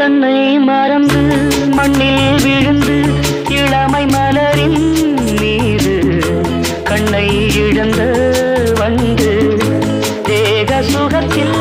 தன்னை மறந்து மண்ணில் விழுந்து இளமை மலரின் மீது கண்ணை இழந்த வந்து தேக சுகத்தில்